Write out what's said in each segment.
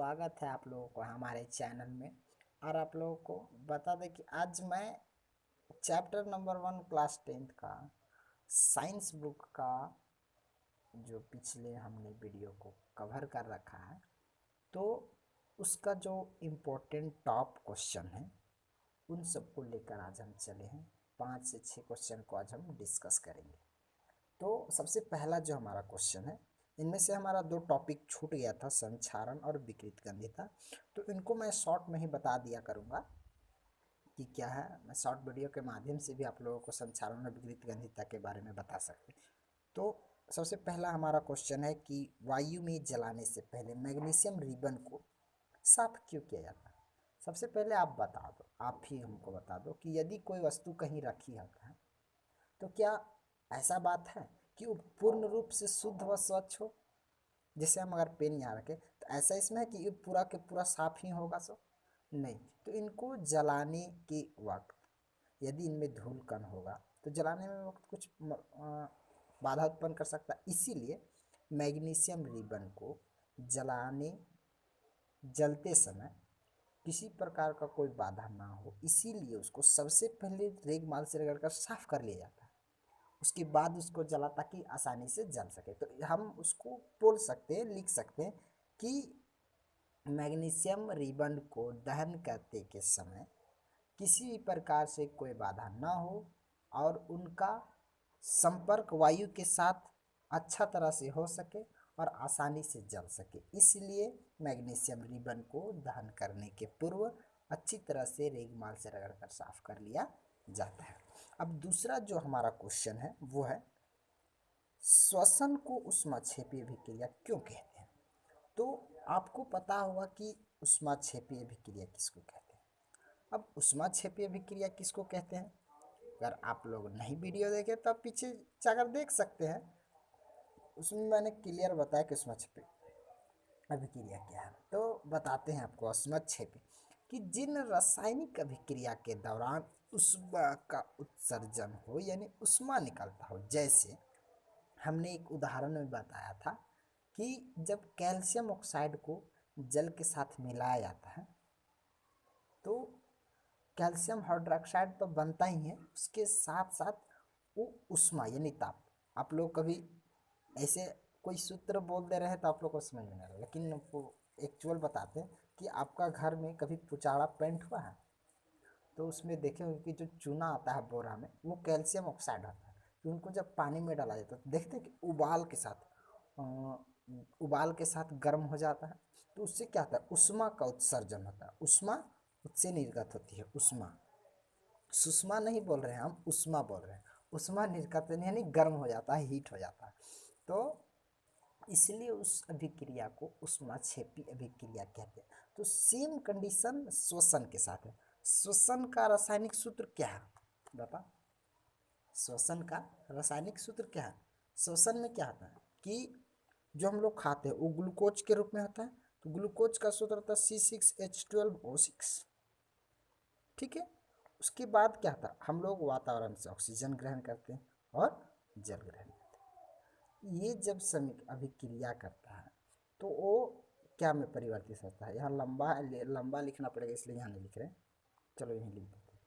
स्वागत है आप लोगों को हमारे चैनल में। और आप लोगों को बता दें कि आज मैं चैप्टर नंबर 1 क्लास 10th का साइंस बुक का जो पिछले हमने वीडियो को कवर कर रखा है, तो उसका जो इम्पोर्टेंट टॉप क्वेश्चन है उन सबको लेकर आज हम चले हैं। 5 से 6 क्वेश्चन को आज हम डिस्कस करेंगे। तो सबसे पहला जो हमारा क्वेश्चन है, इनमें से हमारा 2 टॉपिक छूट गया था, संक्षारण और विकृत गंधिता। तो इनको मैं शॉर्ट में ही बता दिया करूँगा कि क्या है। मैं शॉर्ट वीडियो के माध्यम से भी आप लोगों को संक्षारण और विकृत गंधिता के बारे में बता सकते हैं। तो सबसे पहला हमारा क्वेश्चन है कि वायु में जलाने से पहले मैग्नीशियम रिबन को साफ क्यों किया जाता है। सबसे पहले आप बता दो, आप ही हमको बता दो कि यदि कोई वस्तु कहीं रखी है तो क्या ऐसा बात है कि वो पूर्ण रूप से शुद्ध व स्वच्छ हो। जैसे हम अगर पेन यहाँ रखें तो ऐसा इसमें है कि ये पूरा के पूरा साफ ही होगा सो नहीं। तो इनको जलाने के वक्त यदि इनमें धूल कण होगा तो जलाने में वक्त कुछ बाधा उत्पन्न कर सकता है। इसीलिए मैग्नीशियम रिबन को जलते समय किसी प्रकार का कोई बाधा ना हो, इसीलिए उसको सबसे पहले रेगमाल से रगड़कर साफ कर लिया जाता है। उसके बाद उसको जला ताकि आसानी से जल सके। तो हम उसको बोल सकते हैं, लिख सकते हैं कि मैग्नीशियम रिबन को दहन करते के समय किसी भी प्रकार से कोई बाधा ना हो और उनका संपर्क वायु के साथ अच्छा तरह से हो सके और आसानी से जल सके। इसलिए मैग्नीशियम रिबन को दहन करने के पूर्व अच्छी तरह से रेगमाल से रगड़कर साफ कर लिया जाता है। अब दूसरा जो हमारा क्वेश्चन है वो है श्वसन को ऊष्माक्षेपीय अभिक्रिया क्यों कहते हैं। तो आपको पता होगा कि ऊष्माक्षेपीय अभिक्रिया किसको कहते हैं। अब ऊष्माक्षेपीय अभिक्रिया किसको कहते हैं, अगर आप लोग नहीं वीडियो देखे तो आप पीछे जाकर देख सकते हैं। उसमें मैंने क्लियर बताया कि ऊष्माक्षेपीय अभिक्रिया क्या है। तो बताते हैं आपको ऊष्माक्षेपी कि जिन रासायनिक अभिक्रिया के दौरान ऊष्मा का उत्सर्जन हो यानी ऊष्मा निकलता हो। जैसे हमने एक उदाहरण में बताया था कि जब कैल्शियम ऑक्साइड को जल के साथ मिलाया जाता है तो कैल्शियम हाइड्रोक्साइड तो बनता ही है, उसके साथ साथ वो ऊष्मा यानी ताप। आप लोग कभी ऐसे कोई सूत्र बोल दे रहे हैं तो आप लोग को समझ में नहीं आ रहा, लेकिन वो एक्चुअल बताते हैं कि आपका घर में कभी पुचाड़ा पेंट हुआ है तो उसमें देखे होंगे कि जो चूना आता है बोरा में वो कैल्शियम ऑक्साइड आता है। तो उनको जब पानी में डाला जाता है तो देखते हैं कि उबाल के साथ गर्म हो जाता है। तो उससे क्या होता है, ऊष्मा का उत्सर्जन होता है, ऊष्मा उससे निर्गत होती है। ऊष्मा सुषमा नहीं बोल रहे हैं, हम ऊष्मा बोल रहे हैं। ऊष्मा निर्गत यानी गर्म हो जाता है, हीट हो जाता है। तो इसलिए उस अभिक्रिया को ऊष्माक्षेपी अभिक्रिया कहते हैं। तो सेम कंडीशन श्वसन के साथ है। श्वसन का रासायनिक सूत्र क्या है बता। श्वसन का रासायनिक सूत्र क्या है। श्वसन में क्या होता है कि जो हम लोग खाते हैं वो ग्लूकोज के रूप में होता है। तो ग्लूकोज का सूत्र होता है C6H12O6। ठीक है। उसके बाद क्या होता है, हम लोग वातावरण से ऑक्सीजन ग्रहण करते हैं और जल ग्रहण करते हैं। ये जब समिक अभिक्रिया करता है तो वो क्या में परिवर्तित होता है। यहाँ लंबा लंबा लिखना पड़ेगा इसलिए यहाँ नहीं लिख रहे हैं, चलो यहीं लिख देते हैं।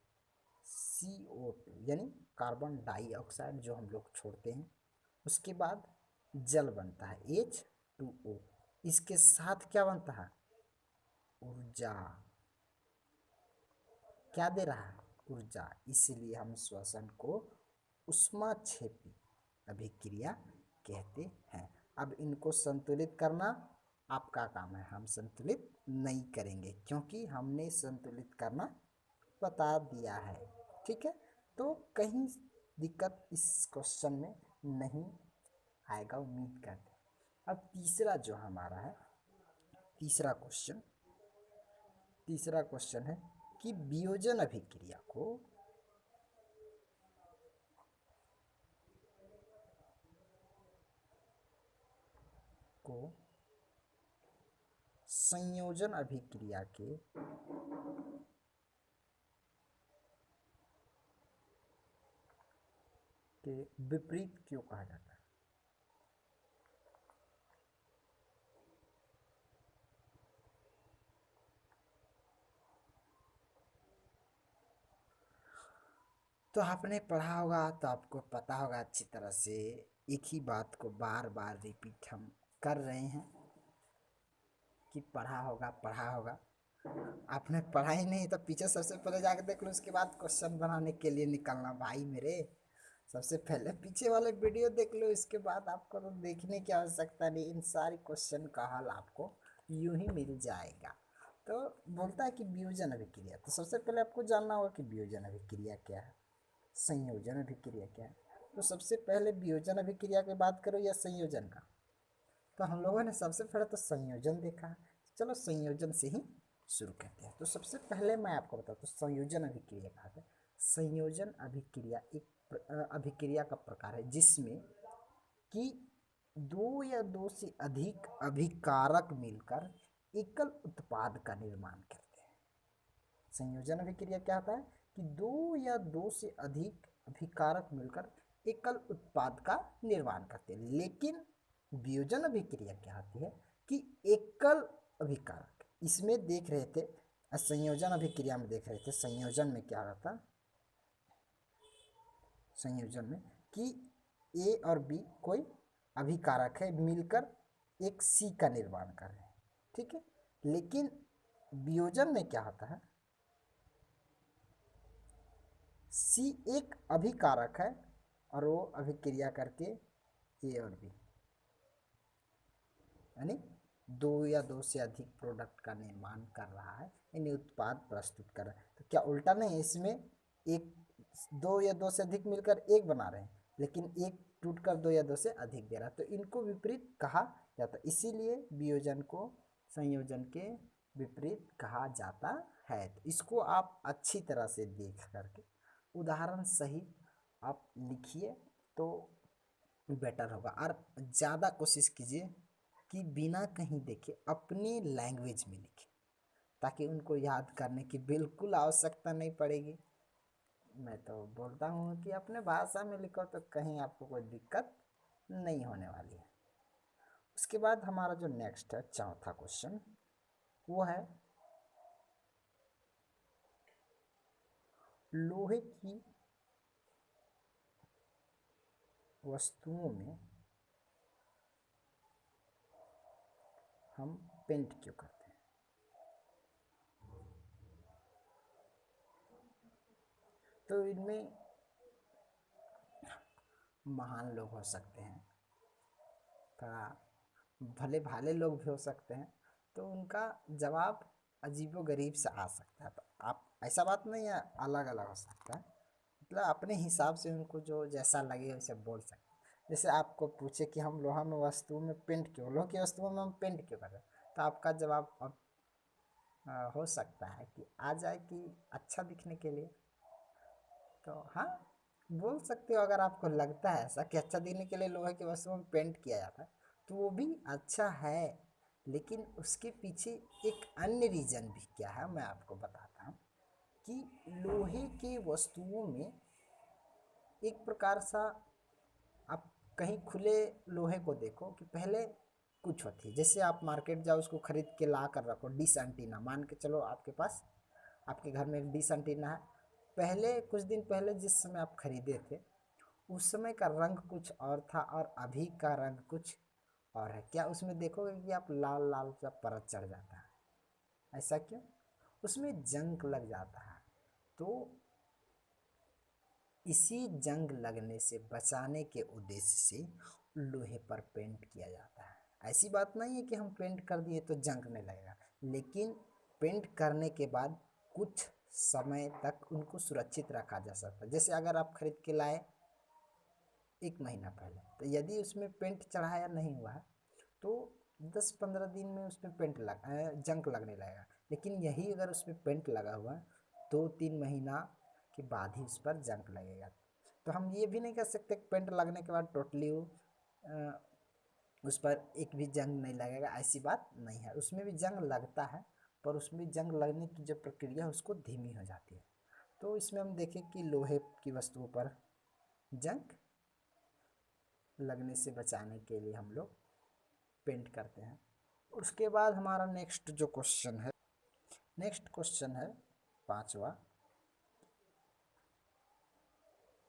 CO2 यानी कार्बन डाइऑक्साइड जो हम लोग छोड़ते हैं, उसके बाद जल बनता है H2O। इसके साथ क्या बनता है, ऊर्जा। क्या दे रहा है, ऊर्जा। इसलिए हम श्वसन को ऊष्माक्षेपी अभिक्रिया कहते हैं। अब इनको संतुलित करना आपका काम है, हम संतुलित नहीं करेंगे क्योंकि हमने संतुलित करना बता दिया है। ठीक है, तो कहीं दिक्कत इस क्वेश्चन में नहीं आएगा, उम्मीद करते हैं। अब तीसरा जो हमारा है, तीसरा क्वेश्चन है कि वियोजन अभिक्रिया को संयोजन अभिक्रिया के विपरीत क्यों कहा जाता है। तो आपने पढ़ा होगा तो आपको पता होगा अच्छी तरह से, एक ही बात को बार बार रिपीट हम कर रहे हैं कि पढ़ा होगा पढ़ा होगा। आपने पढ़ा ही नहीं तो पीछे सबसे पहले जाके देख लो, उसके बाद क्वेश्चन बनाने के लिए निकलना भाई मेरे। सबसे पहले पीछे वाले वीडियो देख लो, इसके बाद आपको तो देखने की आवश्यकता नहीं, इन सारी क्वेश्चन का हल आपको यूं ही मिल जाएगा। तो बोलता है कि वियोजन अभिक्रिया, तो सबसे पहले आपको जानना होगा कि वियोजन अभिक्रिया क्या है, संयोजन अभिक्रिया क्या है। तो सबसे पहले वियोजन अभिक्रिया की बात करो या संयोजन का, तो हम लोगों ने सबसे पहले तो संयोजन देखा है। चलो संयोजन से ही शुरू करते हैं। तो सबसे पहले मैं आपको बताता हूँ संयोजन अभिक्रिया कहा है। संयोजन अभिक्रिया एक अभिक्रिया का प्रकार है जिसमें कि दो या दो से अधिक अभिकारक मिलकर एकल उत्पाद का निर्माण करते हैं। संयोजन अभिक्रिया क्या होता है कि दो या दो से अधिक अभिकारक मिलकर एकल उत्पाद का निर्माण करते हैं। लेकिन वियोजन अभिक्रिया क्या होती है कि एकल अभिकारक, इसमें देख रहे थे संयोजन अभिक्रिया में देख रहे थे, संयोजन में क्या होता, संयोजन में कि ए और बी कोई अभिकारक है मिलकर एक सी का निर्माण कर रहे हैं, ठीक है। लेकिन वियोजन में क्या होता है, सी एक अभिकारक है और वो अभिक्रिया करके ए और बी यानी दो या दो से अधिक प्रोडक्ट का निर्माण कर रहा है, यानी उत्पाद प्रस्तुत कर रहा है। तो क्या उल्टा नहीं, इसमें एक दो या दो से अधिक मिलकर एक बना रहे हैं, लेकिन एक टूटकर दो या दो से अधिक दे रहा है, तो इनको विपरीत कहा जाता है। इसीलिए वियोजन को संयोजन के विपरीत कहा जाता है। तो इसको आप अच्छी तरह से देख करके उदाहरण सहित आप लिखिए तो बेटर होगा। और ज़्यादा कोशिश कीजिए कि बिना कहीं देखे अपने लैंग्वेज में लिखें, ताकि उनको याद करने की बिल्कुल आवश्यकता नहीं पड़ेगी। मैं तो बोलता हूँ कि अपने भाषा में लिखो तो कहीं आपको कोई दिक्कत नहीं होने वाली है। उसके बाद हमारा जो नेक्स्ट है चौथा क्वेश्चन, वो है लोहे की वस्तुओं में हम पेंट क्यों करते हैं। तो इनमें महान लोग हो सकते हैं, थोड़ा भले भाले लोग भी हो सकते हैं, तो उनका जवाब अजीबोगरीब से आ सकता है। तो आप ऐसा बात नहीं है, अलग अलग हो सकता है, मतलब अपने हिसाब से उनको जो जैसा लगे वैसे बोल सकते हैं। जैसे आपको पूछे कि हम लोहा में वस्तुओं में पेंट क्यों, लोहा की वस्तुओं में हम पेंट क्यों कर रहे हैं, तो आपका जवाब अब हो सकता है कि आ जाए कि अच्छा दिखने के लिए। तो हाँ, बोल सकते हो अगर आपको लगता है ऐसा कि अच्छा दिखने के लिए लोहे की वस्तुओं में पेंट किया जाता है, तो वो भी अच्छा है। लेकिन उसके पीछे एक अन्य रीज़न भी क्या है मैं आपको बताता हूँ कि लोहे की वस्तुओं में एक प्रकार सा, आप कहीं खुले लोहे को देखो कि पहले कुछ होती है, जैसे आप मार्केट जाओ उसको खरीद के ला कर रखो, डिश एंटीना मान के चलो आपके पास, आपके घर में एक डिश एंटीना है, पहले कुछ दिन पहले जिस समय आप खरीदे थे उस समय का रंग कुछ और था और अभी का रंग कुछ और है। क्या उसमें देखोगे कि आप लाल लाल सा परत चढ़ जाता है, ऐसा क्यों, उसमें जंग लग जाता है। तो इसी जंग लगने से बचाने के उद्देश्य से लोहे पर पेंट किया जाता है। ऐसी बात नहीं है कि हम पेंट कर दिए तो जंग नहीं लगेगा, लेकिन पेंट करने के बाद कुछ समय तक उनको सुरक्षित रखा जा सकता है। जैसे अगर आप खरीद के लाए एक महीना पहले, तो यदि उसमें पेंट चढ़ाया नहीं हुआ है तो 10-15 दिन में उसमें जंग लगने लगेगा। लेकिन यही अगर उसमें पेंट लगा हुआ है 2-3 महीना के बाद ही उस पर जंग लगेगा। तो हम ये भी नहीं कह सकते पेंट लगने के बाद टोटली उस पर एक भी जंग नहीं लगेगा, ऐसी बात नहीं है। उसमें भी जंग लगता है, पर उसमें जंग लगने की जो प्रक्रिया है उसको धीमी हो जाती है। तो इसमें हम देखें कि लोहे की वस्तुओं पर जंग लगने से बचाने के लिए हम लोग पेंट करते हैं। उसके बाद हमारा नेक्स्ट जो क्वेश्चन है, नेक्स्ट क्वेश्चन है पांचवा,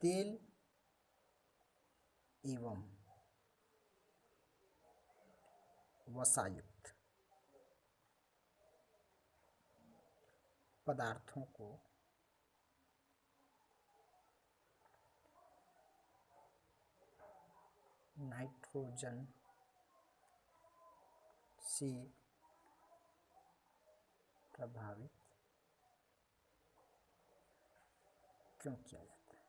तेल एवं वसायुक्त पदार्थों को नाइट्रोजन से प्रभावित क्यों किया जाता है,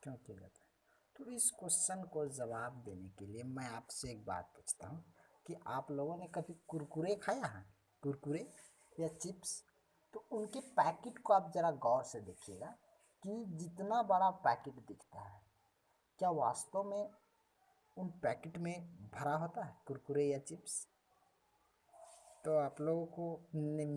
क्यों किया जाता है? तो इस क्वेश्चन को जवाब देने के लिए मैं आपसे एक बात पूछता हूँ कि आप लोगों ने कभी कुरकुरे खाया है? कुरकुरे या चिप्स? तो उनके पैकेट को आप ज़रा गौर से देखिएगा कि जितना बड़ा पैकेट दिखता है, क्या वास्तव में उन पैकेट में भरा होता है कुरकुरे या चिप्स? तो आप लोगों को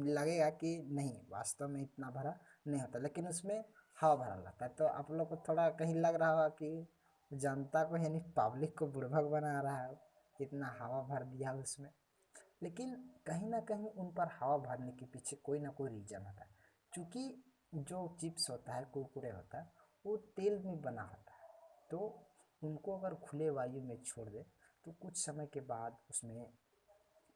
लगेगा कि नहीं, वास्तव में इतना भरा नहीं होता, लेकिन उसमें हवा भरा रहता है। तो आप लोग को थोड़ा कहीं लग रहा होगा कि जनता को यानी पब्लिक को बुड़बक बना रहा है, इतना हवा भर दिया उसमें। लेकिन कहीं ना कहीं उन पर हवा भरने के पीछे कोई ना कोई रीज़न होता है, क्योंकि जो चिप्स होता है, कुरकुरे होता है, वो तेल में बना होता है। तो उनको अगर खुले वायु में छोड़ दे तो कुछ समय के बाद उसमें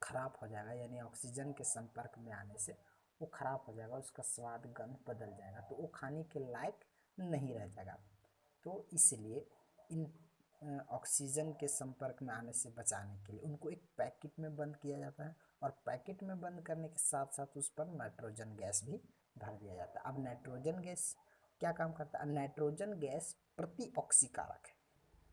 ख़राब हो जाएगा, यानी ऑक्सीजन के संपर्क में आने से वो ख़राब हो जाएगा, उसका स्वाद गंध बदल जाएगा, तो वो खाने के लायक नहीं रह जाएगा। तो इसलिए इन ऑक्सीजन के संपर्क में आने से बचाने के लिए उनको एक पैकेट में बंद किया जाता है, और पैकेट में बंद करने के साथ साथ उस पर नाइट्रोजन गैस भी भर दिया जाता है। अब नाइट्रोजन गैस क्या काम करता है? नाइट्रोजन गैस प्रति ऑक्सीकारक है।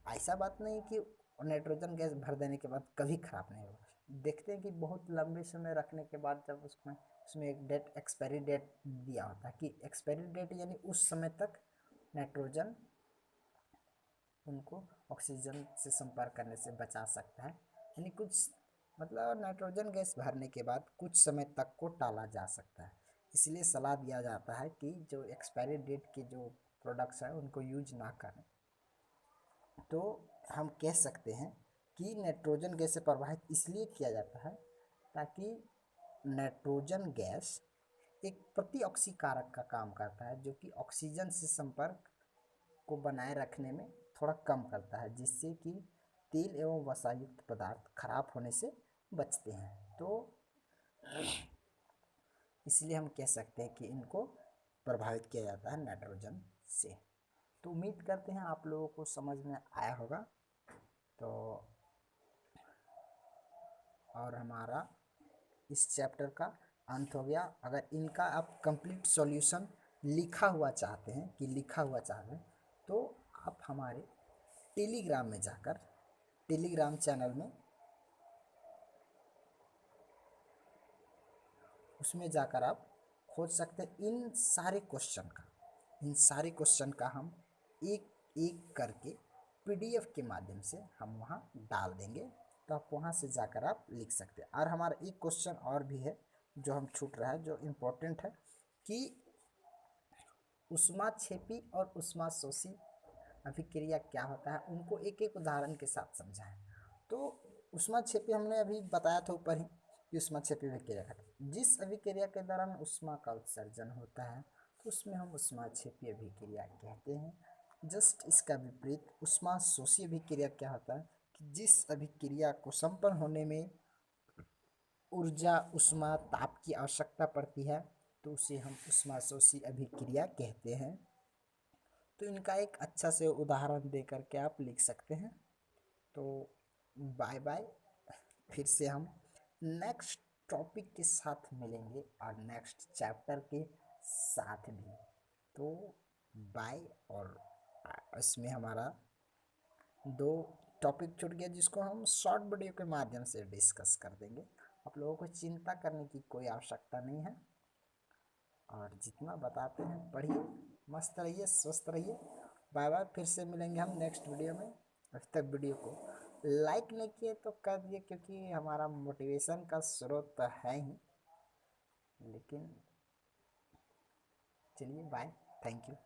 ऐसा बात नहीं कि नाइट्रोजन गैस भर देने के बाद कभी ख़राब नहीं होगा। देखते हैं कि बहुत लंबे समय रखने के बाद जब उसमें एक डेट, एक्सपायरी डेट दिया होता है कि एक्सपायरी डेट यानी उस समय तक नाइट्रोजन उनको ऑक्सीजन से संपर्क करने से बचा सकता है, यानी कुछ मतलब नाइट्रोजन गैस भरने के बाद कुछ समय तक को टाला जा सकता है। इसलिए सलाह दिया जाता है कि जो एक्सपायरी डेट के जो प्रोडक्ट्स हैं उनको यूज ना करें। तो हम कह सकते हैं कि नाइट्रोजन गैस से प्रभावित इसलिए किया जाता है ताकि नाइट्रोजन गैस एक प्रतिऑक्सीकारक का काम करता है, जो कि ऑक्सीजन से संपर्क को बनाए रखने में थोड़ा कम करता है, जिससे कि तेल एवं वसायुक्त पदार्थ खराब होने से बचते हैं। तो इसलिए हम कह सकते हैं कि इनको प्रभावित किया जाता है नाइट्रोजन से। तो उम्मीद करते हैं आप लोगों को समझ में आया होगा। तो और हमारा इस चैप्टर का अंत हो गया। अगर इनका आप कंप्लीट सॉल्यूशन लिखा हुआ चाहते हैं तो आप हमारे टेलीग्राम में जाकर, टेलीग्राम चैनल में उसमें जाकर आप खोज सकते हैं इन सारे क्वेश्चन का हम एक एक करके पीडीएफ के माध्यम से हम वहाँ डाल देंगे, तो आप वहाँ से जाकर आप लिख सकते हैं। और हमारा एक क्वेश्चन और भी है जो हम छूट रहा है, जो इम्पोर्टेंट है कि ऊष्माक्षेपी और ऊष्माशोषी अभिक्रिया क्या होता है, उनको एक एक उदाहरण के साथ समझाएं। तो ऊष्माक्षेपी हमने अभी बताया था ऊपर ही कि ऊष्माक्षेपी अभिक्रिया का जिस अभिक्रिया के दौरान ऊष्मा का उत्सर्जन होता है तो उसमें हम ऊष्माक्षेपी अभिक्रिया कहते हैं। जस्ट इसका विपरीत ऊष्माशोषी अभिक्रिया क्या होता है कि जिस अभिक्रिया को संपन्न होने में ऊर्जा, ऊष्मा, ताप की आवश्यकता पड़ती है तो उसे हम ऊष्माशोषी अभिक्रिया कहते हैं। तो इनका एक अच्छा से उदाहरण दे करके आप लिख सकते हैं। तो बाय बाय, फिर से हम नेक्स्ट टॉपिक के साथ मिलेंगे और नेक्स्ट चैप्टर के साथ भी। तो बाय। और इसमें हमारा 2 टॉपिक छूट गया जिसको हम शॉर्ट वीडियो के माध्यम से डिस्कस कर देंगे। आप लोगों को चिंता करने की कोई आवश्यकता नहीं है, और जितना बताते हैं पढ़िए, मस्त रहिए, स्वस्थ रहिए। बाय बाय, फिर से मिलेंगे हम नेक्स्ट वीडियो में। अभी तक वीडियो को लाइक नहीं किए तो कर दिए, क्योंकि हमारा मोटिवेशन का स्रोत तो है ही। लेकिन चलिए बाय, थैंक यू।